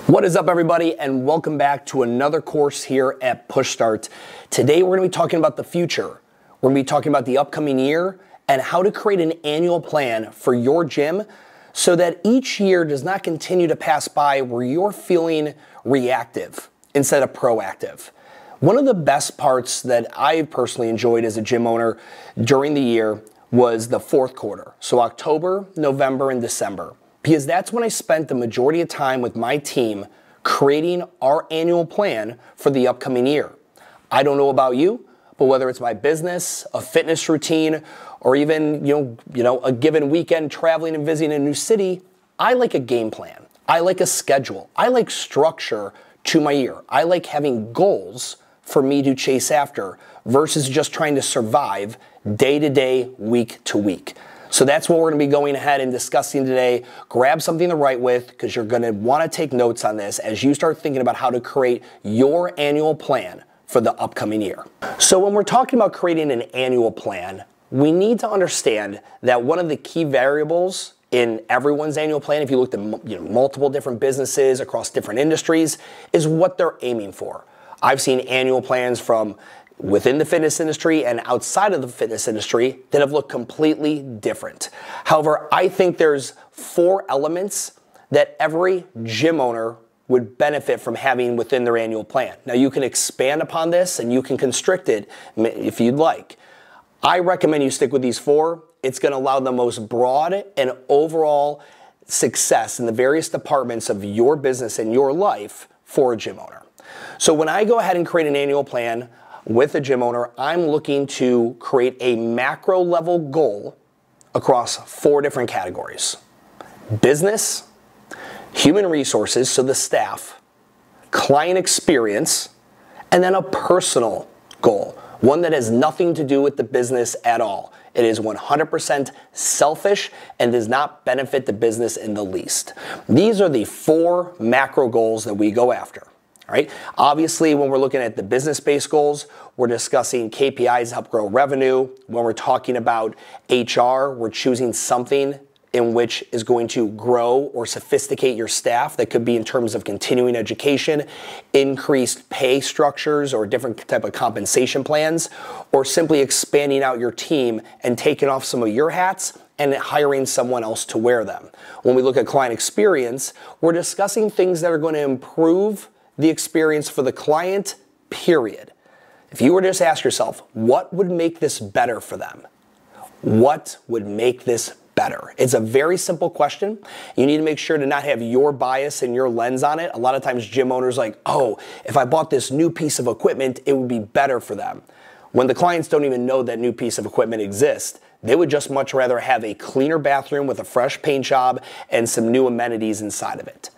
What is up, everybody, and welcome back to another course here at PushStart. Today we're going to be talking about the future. We're going to be talking about the upcoming year and how to create an annual plan for your gym so that each year does not continue to pass by where you're feeling reactive instead of proactive. One of the best parts that I personally enjoyed as a gym owner during the year was the fourth quarter, so October, November, and December. Because that's when I spent the majority of time with my team creating our annual plan for the upcoming year. I don't know about you, but whether it's my business, a fitness routine, or even a given weekend traveling and visiting a new city, I like a game plan. I like a schedule. I like structure to my year. I like having goals for me to chase after versus just trying to survive day to day, week to week. So that's what we're going to be going ahead and discussing today. Grab something to write with because you're going to want to take notes on this as you start thinking about how to create your annual plan for the upcoming year. So when we're talking about creating an annual plan, we need to understand that one of the key variables in everyone's annual plan, if you looked at multiple different businesses across different industries, is what they're aiming for. I've seen annual plans from within the fitness industry and outside of the fitness industry that have looked completely different. However, I think there's 4 elements that every gym owner would benefit from having within their annual plan. Now, you can expand upon this and you can constrict it if you'd like. I recommend you stick with these 4. It's going to allow the most broad and overall success in the various departments of your business and your life for a gym owner. So when I go ahead and create an annual plan with a gym owner, I'm looking to create a macro level goal across 4 different categories: business, human resources, so the staff, client experience, and then a personal goal, one that has nothing to do with the business at all. It is 100% selfish and does not benefit the business in the least. These are the 4 macro goals that we go after. Right? Obviously, when we're looking at the business-based goals, we're discussing KPIs to help grow revenue. When we're talking about HR, we're choosing something in which is going to grow or sophisticate your staff. That could be in terms of continuing education, increased pay structures, or different type of compensation plans, or simply expanding out your team and taking off some of your hats and hiring someone else to wear them. When we look at client experience, we're discussing things that are going to improve the experience for the client, period. If you were to just ask yourself, what would make this better for them? What would make this better? It's a very simple question. You need to make sure to not have your bias and your lens on it. A lot of times gym owners are like, oh, if I bought this new piece of equipment, it would be better for them. When the clients don't even know that new piece of equipment exists, they would just much rather have a cleaner bathroom with a fresh paint job and some new amenities inside of it.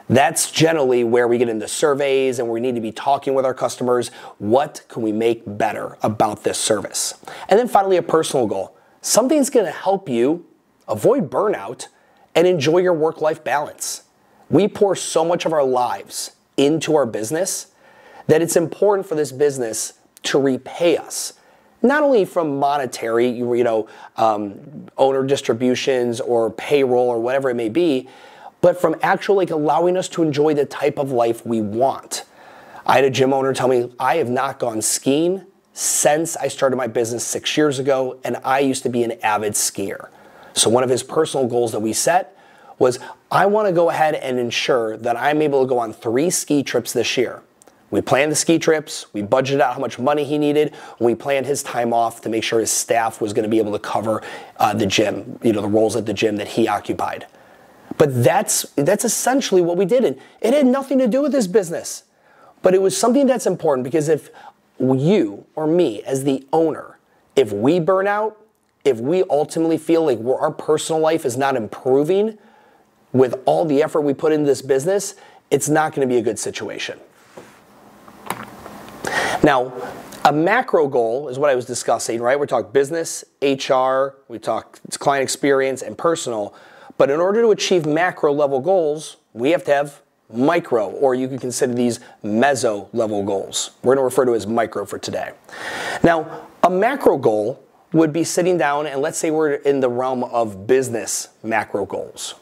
That's generally where we get into surveys and we need to be talking with our customers. What can we make better about this service? And then finally, a personal goal. Something's going to help you avoid burnout and enjoy your work-life balance. We pour so much of our lives into our business that it's important for this business to repay us. Not only from monetary, owner distributions or payroll or whatever it may be, but from actually allowing us to enjoy the type of life we want. I had a gym owner tell me, I have not gone skiing since I started my business 6 years ago, and I used to be an avid skier. So one of his personal goals that we set was, I want to go ahead and ensure that I'm able to go on 3 ski trips this year. We planned the ski trips, we budgeted out how much money he needed, and we planned his time off to make sure his staff was going to be able to cover the gym, the roles at the gym that he occupied. But that's essentially what we did. And it had nothing to do with this business. But it was something that's important because if you or me as the owner, if we burn out, if we ultimately feel like our personal life is not improving with all the effort we put into this business, it's not going to be a good situation. Now, a macro goal is what I was discussing, right? We're talking business, HR, we talk client experience, and personal. But in order to achieve macro level goals, we have to have micro, or you can consider these meso level goals. We're going to refer to as micro for today. Now, a macro goal would be sitting down and let's say we're in the realm of business macro goals.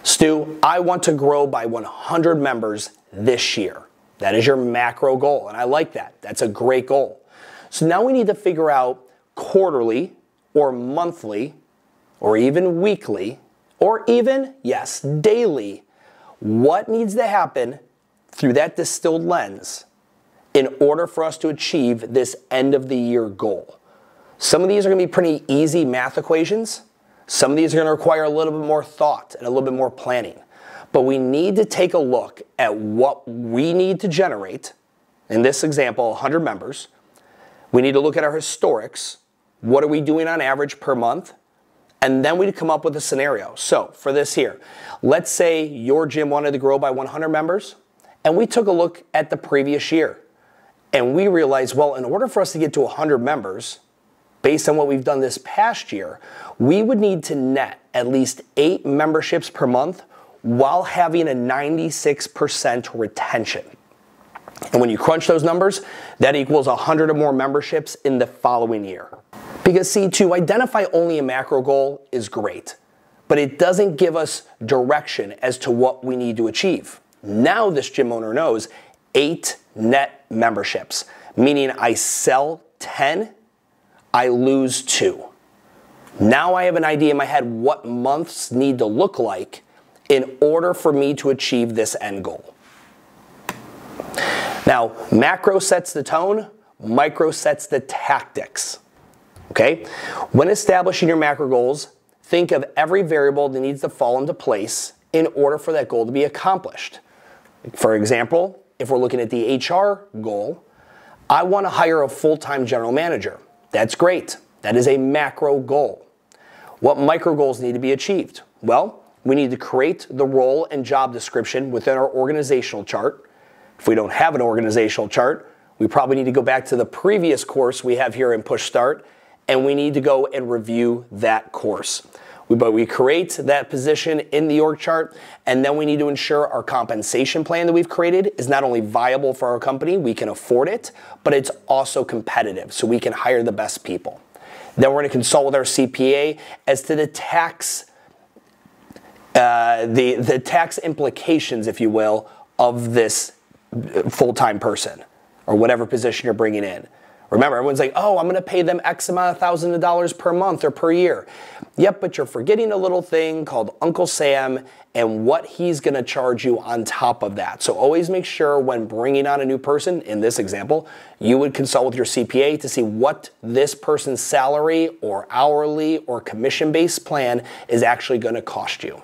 Stu, I want to grow by 100 members this year. That is your macro goal, and I like that. That's a great goal. So now we need to figure out quarterly or monthly or even weekly or even, yes, daily, what needs to happen through that distilled lens in order for us to achieve this end of the year goal. Some of these are going to be pretty easy math equations. Some of these are going to require a little bit more thought and a little bit more planning. But we need to take a look at what we need to generate. In this example, 100 members. We need to look at our historics. What are we doing on average per month? And then we come up with a scenario. So for this here, let's say your gym wanted to grow by 100 members, and we took a look at the previous year. And we realized, well, in order for us to get to 100 members, based on what we've done this past year, we would need to net at least 8 memberships per month while having a 96% retention. And when you crunch those numbers, that equals 100 or more memberships in the following year. Because see, to identify only a macro goal is great, but it doesn't give us direction as to what we need to achieve. Now this gym owner knows 8 net memberships, meaning I sell 10, I lose 2. Now I have an idea in my head what months need to look like in order for me to achieve this end goal. Now, macro sets the tone, micro sets the tactics. Okay? When establishing your macro goals, think of every variable that needs to fall into place in order for that goal to be accomplished. For example, if we're looking at the HR goal, I want to hire a full-time general manager. That's great. That is a macro goal. What micro goals need to be achieved? Well, we need to create the role and job description within our organizational chart. If we don't have an organizational chart, we probably need to go back to the previous course we have here in Push Start, and we need to go and review that course. But we create that position in the org chart, and then we need to ensure our compensation plan that we've created is not only viable for our company, we can afford it, but it's also competitive, so we can hire the best people. Then we're going to consult with our CPA as to the tax, the tax implications, if you will, of this full-time person or whatever position you're bringing in. Remember, everyone's like, oh, I'm going to pay them X amount of thousands of dollars per month or per year. Yep, but you're forgetting a little thing called Uncle Sam and what he's going to charge you on top of that. So always make sure when bringing on a new person, in this example, you would consult with your CPA to see what this person's salary or hourly or commission-based plan is actually going to cost you.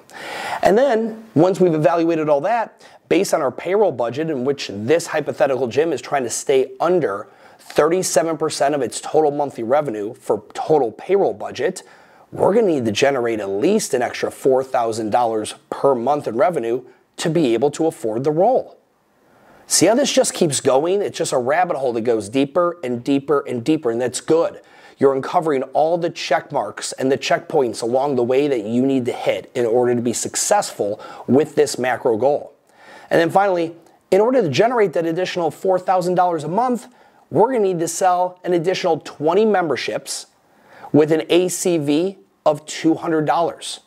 And then, once we've evaluated all that, based on our payroll budget, in which this hypothetical gym is trying to stay under 37% of its total monthly revenue for total payroll budget, we're going to need to generate at least an extra $4,000 per month in revenue to be able to afford the role. See how this just keeps going? It's just a rabbit hole that goes deeper and deeper and deeper, and that's good. You're uncovering all the check marks and the checkpoints along the way that you need to hit in order to be successful with this macro goal. And then finally, in order to generate that additional $4,000 a month, we're going to need to sell an additional 20 memberships with an ACV of $200.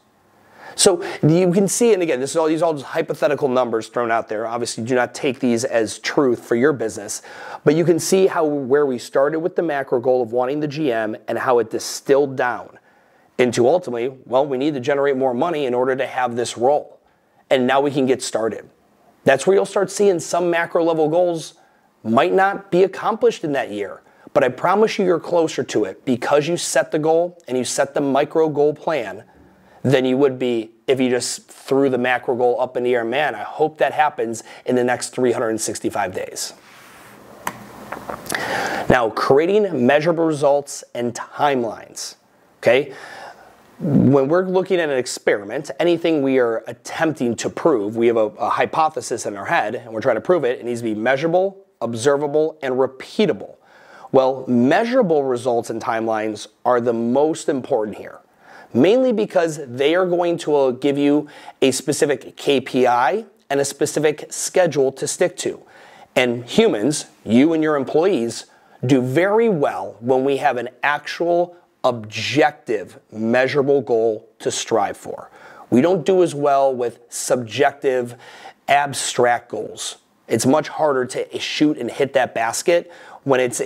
So you can see, and again, these are all just hypothetical numbers thrown out there. Obviously, do not take these as truth for your business, but you can see where we started with the macro goal of wanting the GM and how it distilled down into ultimately, well, we need to generate more money in order to have this role. And now we can get started. That's where you'll start seeing some macro level goals might not be accomplished in that year, but I promise you you're closer to it because you set the goal and you set the micro goal plan than you would be if you just threw the macro goal up in the air. Man, I hope that happens in the next 365 days. Now, creating measurable results and timelines, okay? When we're looking at an experiment, anything we are attempting to prove, we have a hypothesis in our head and we're trying to prove it, it needs to be measurable, observable, and repeatable. Well, measurable results and timelines are the most important here, mainly because they are going to give you a specific KPI and a specific schedule to stick to. And humans, you and your employees, do very well when we have an actual objective, measurable goal to strive for. We don't do as well with subjective, abstract goals. It's much harder to shoot and hit that basket when it's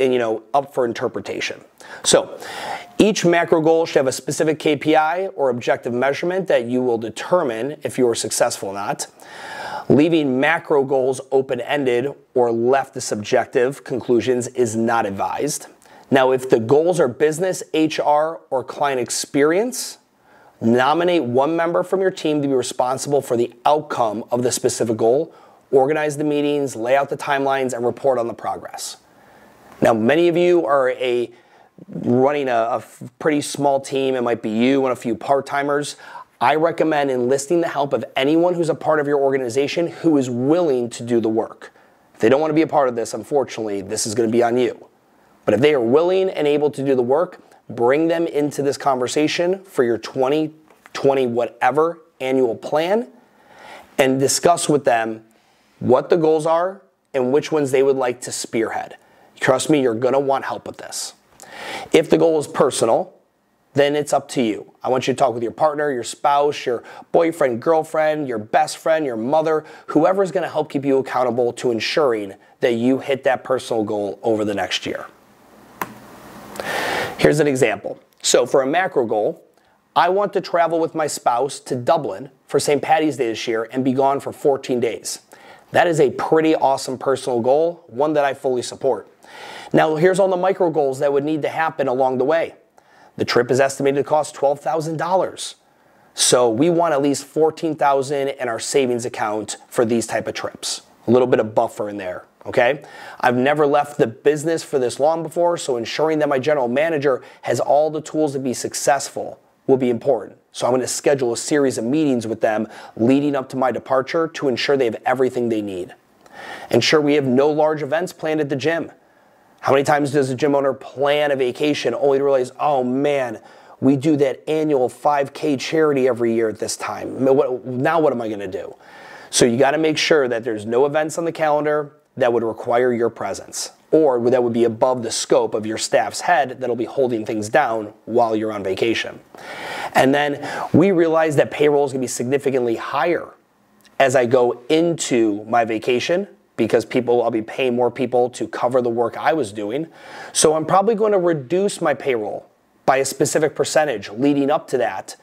up for interpretation. So each macro goal should have a specific KPI or objective measurement that you will determine if you are successful or not. Leaving macro goals open-ended or left to subjective conclusions is not advised. Now, if the goals are business, HR, or client experience, nominate one member from your team to be responsible for the outcome of the specific goal, organize the meetings, lay out the timelines, and report on the progress. Now, many of you are running a pretty small team. It might be you and a few part-timers. I recommend enlisting the help of anyone who's a part of your organization who is willing to do the work. If they don't want to be a part of this, unfortunately, this is going to be on you. But if they are willing and able to do the work, bring them into this conversation for your 2020 whatever annual plan and discuss with them what the goals are and which ones they would like to spearhead. Trust me, you're going to want help with this. If the goal is personal, then it's up to you. I want you to talk with your partner, your spouse, your boyfriend, girlfriend, your best friend, your mother, whoever is going to help keep you accountable to ensuring that you hit that personal goal over the next year. Here's an example. So for a macro goal, I want to travel with my spouse to Dublin for St. Paddy's Day this year and be gone for 14 days. That is a pretty awesome personal goal, one that I fully support. Now, here's all the micro goals that would need to happen along the way. The trip is estimated to cost $12,000. So we want at least $14,000 in our savings account for these type of trips. A little bit of buffer in there, okay? I've never left the business for this long before, so ensuring that my general manager has all the tools to be successful will be important. So I'm going to schedule a series of meetings with them leading up to my departure to ensure they have everything they need. Ensure we have no large events planned at the gym. How many times does a gym owner plan a vacation only to realize, oh man, we do that annual 5K charity every year at this time. Now what am I going to do? So you got to make sure that there's no events on the calendar that would require your presence or that would be above the scope of your staff's head that'll be holding things down while you're on vacation. And then we realize that payroll is going to be significantly higher as I go into my vacation because I'll be paying more people to cover the work I was doing. So I'm probably going to reduce my payroll by a specific percentage leading up to that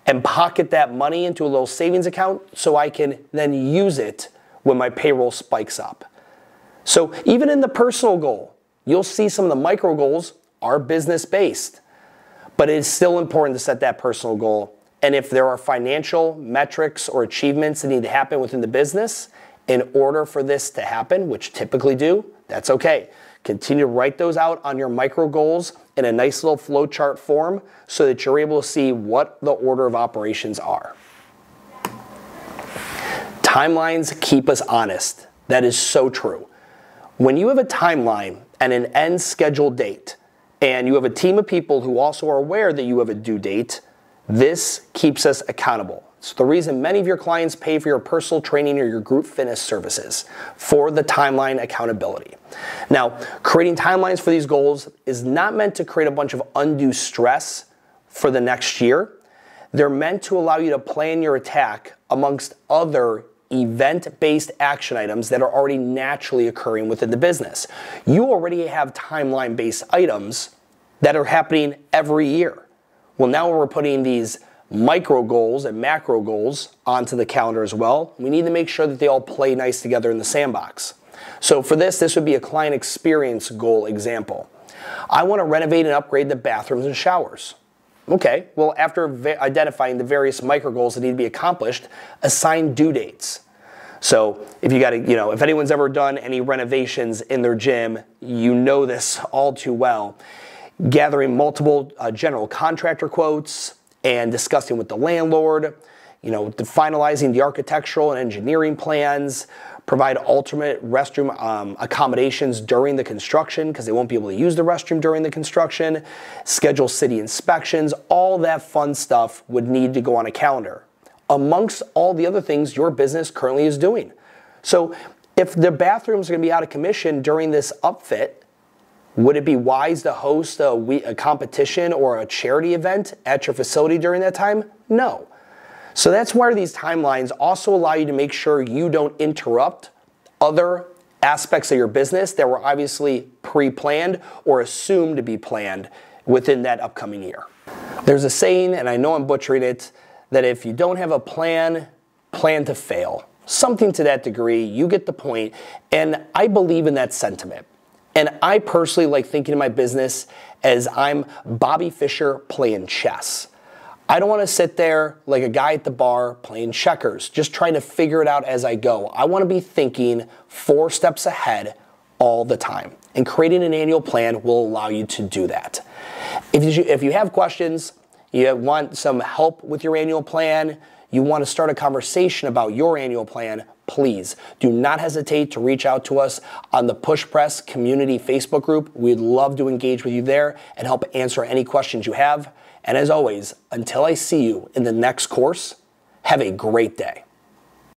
and pocket that money into a little savings account so I can then use it when my payroll spikes up. So even in the personal goal, you'll see some of the micro goals are business-based, but it is still important to set that personal goal. And if there are financial metrics or achievements that need to happen within the business, in order for this to happen, which typically do, that's okay. Continue to write those out on your micro goals in a nice little flow chart form so that you're able to see what the order of operations are. Timelines keep us honest. That is so true. When you have a timeline and an end scheduled date, and you have a team of people who also are aware that you have a due date, this keeps us accountable. It's the reason many of your clients pay for your personal training or your group fitness services for the timeline accountability. Now, creating timelines for these goals is not meant to create a bunch of undue stress for the next year. They're meant to allow you to plan your attack amongst other event-based action items that are already naturally occurring within the business. You already have timeline-based items that are happening every year. Well, now we're putting these micro goals and macro goals onto the calendar as well. We need to make sure that they all play nice together in the sandbox. So for this would be a client experience goal example. I want to renovate and upgrade the bathrooms and showers. Okay, well, after identifying the various micro goals that need to be accomplished, assign due dates. So if if anyone's ever done any renovations in their gym, you know this all too well. Gathering multiple general contractor quotes and discussing with the landlord, finalizing the architectural and engineering plans, provide alternate restroom accommodations during the construction because they won't be able to use the restroom during the construction, schedule city inspections, all that fun stuff would need to go on a calendar amongst all the other things your business currently is doing. So if the bathrooms are going to be out of commission during this upfit, would it be wise to host a competition or a charity event at your facility during that time? No. So that's where these timelines also allow you to make sure you don't interrupt other aspects of your business that were obviously pre-planned or assumed to be planned within that upcoming year. There's a saying, and I know I'm butchering it, that if you don't have a plan, plan to fail. Something to that degree, you get the point, and I believe in that sentiment. And I personally like thinking of my business as I'm Bobby Fischer playing chess. I don't want to sit there like a guy at the bar playing checkers, just trying to figure it out as I go. I want to be thinking 4 steps ahead all the time. And creating an annual plan will allow you to do that. If you have questions, you want some help with your annual plan, you want to start a conversation about your annual plan, please do not hesitate to reach out to us on the Push Press Community Facebook group. We'd love to engage with you there and help answer any questions you have. And as always, until I see you in the next course, have a great day.